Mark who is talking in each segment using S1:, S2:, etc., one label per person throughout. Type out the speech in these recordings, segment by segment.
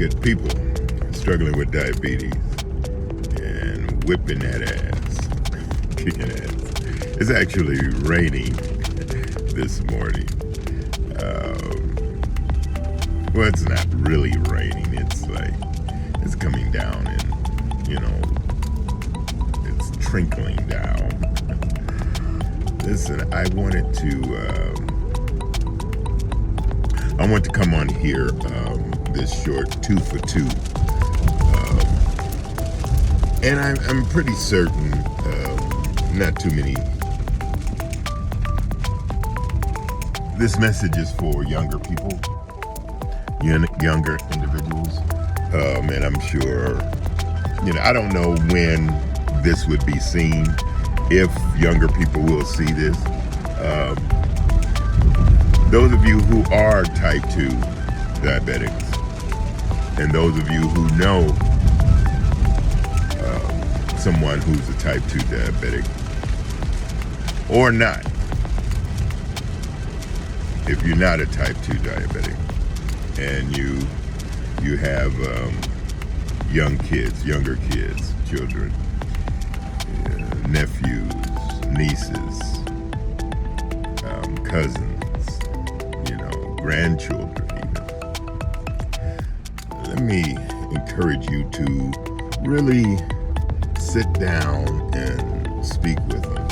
S1: good people struggling with diabetes and whipping that ass, kicking ass. It's actually raining this morning. Well, it's not really raining. It's like it's coming down and, it's trickling down. Listen, I want to come on here this short 2 for 2. And I'm pretty certain not too many. This message is for younger people, younger individuals. And I'm sure, I don't know when this would be seen, if younger people will see this. Those of you who are type 2 diabetics, and those of you who know someone who's a type 2 diabetic, or not, if you're not a type 2 diabetic, and you have younger kids, children, nephews, nieces, cousins, grandchildren even. Let me encourage you to really sit down and speak with them.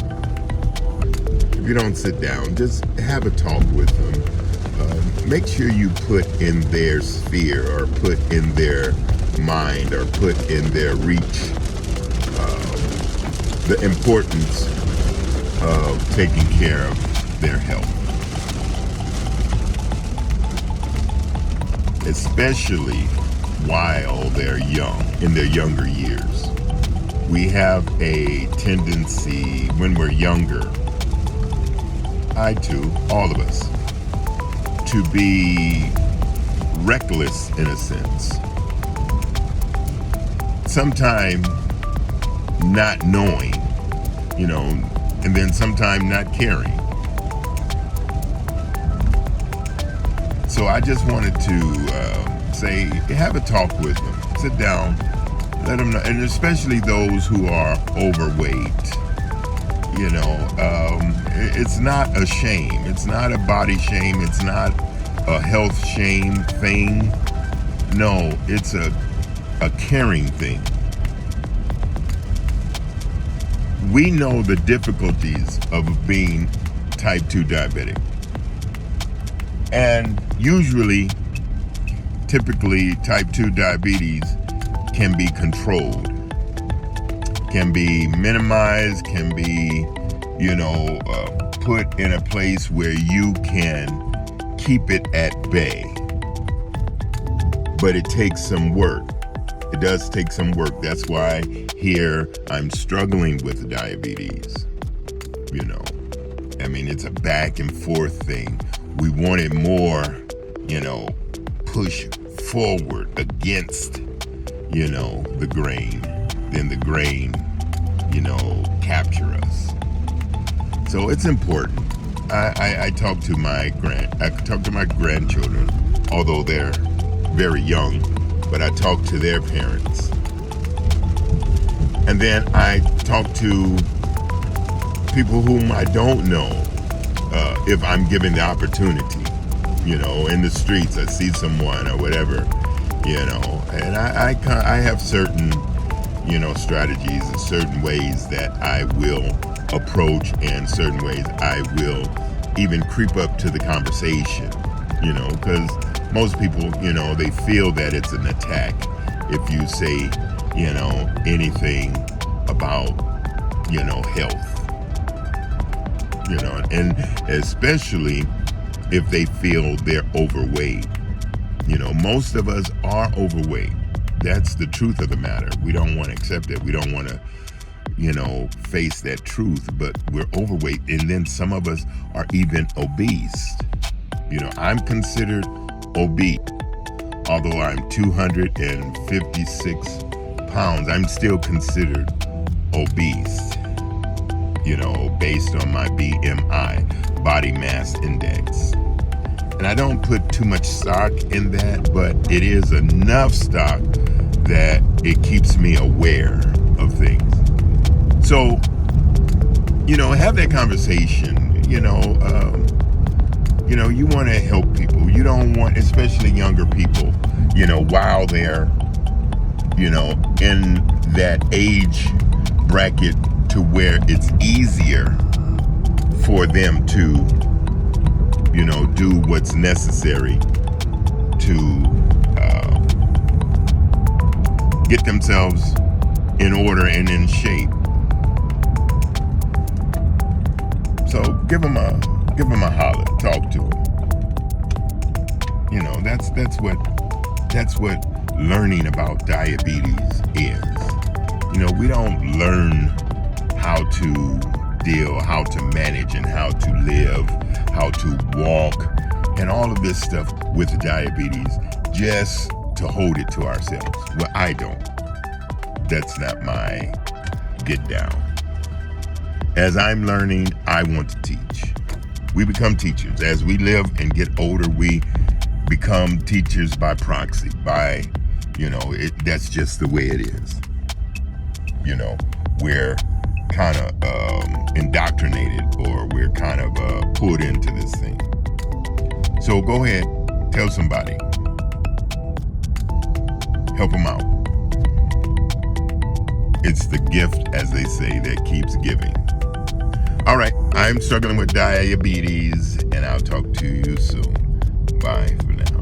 S1: If you don't sit down, just have a talk with them. Make sure you put in their sphere, or put in their mind, or put in their reach the importance of taking care of their health. Especially while they're young, in their younger years. We have a tendency when we're younger, I too, all of us, to be reckless in a sense. Sometimes not knowing, and then sometimes not caring. So I just wanted to say, have a talk with them. Sit down, let them know, and especially those who are overweight. It's not a shame. It's not a body shame. It's not a health shame thing. No, it's a caring thing. We know the difficulties of being type 2 diabetic. And usually, typically, type 2 diabetes can be controlled, can be minimized, can be, put in a place where you can keep it at bay. But it takes some work. It does take some work. That's why here I'm struggling with diabetes. It's a back and forth thing. We wanted more, push forward against, the grain. Then the grain, capture us. So it's important. I talk to my grandchildren, although they're very young, but I talk to their parents. And then I talk to people whom I don't know, if I'm given the opportunity, in the streets. I see someone or whatever, and I have certain, strategies and certain ways that I will approach, and certain ways I will even creep up to the conversation, because most people, they feel that it's an attack if you say, anything about, health. And especially if they feel they're overweight. Most of us are overweight. That's the truth of the matter. We don't want to accept it. We don't want to, face that truth, but we're overweight. And then some of us are even obese. I'm considered obese. Although I'm 256 pounds, I'm still considered obese. Based on my BMI, body mass index. And I don't put too much stock in that, but it is enough stock that it keeps me aware of things. So, have that conversation. You want to help people. You don't want, especially younger people, while they're, in that age bracket to where it's easier for them to, do what's necessary to get themselves in order and in shape. So give them a holler, talk to them. That's what learning about diabetes is. We don't learn how to deal, how to manage, and how to live, how to walk, and all of this stuff with diabetes just to hold it to ourselves. Well, I don't. That's not my get down. As I'm learning, I want to teach. We become teachers. As we live and get older, we become teachers by proxy, that's just the way it is. We're kind of indoctrinated, or we're kind of pulled into this thing. So go ahead, tell somebody. Help them out. It's the gift, as they say, that keeps giving. All right, I'm struggling with diabetes, and I'll talk to you soon. Bye for now.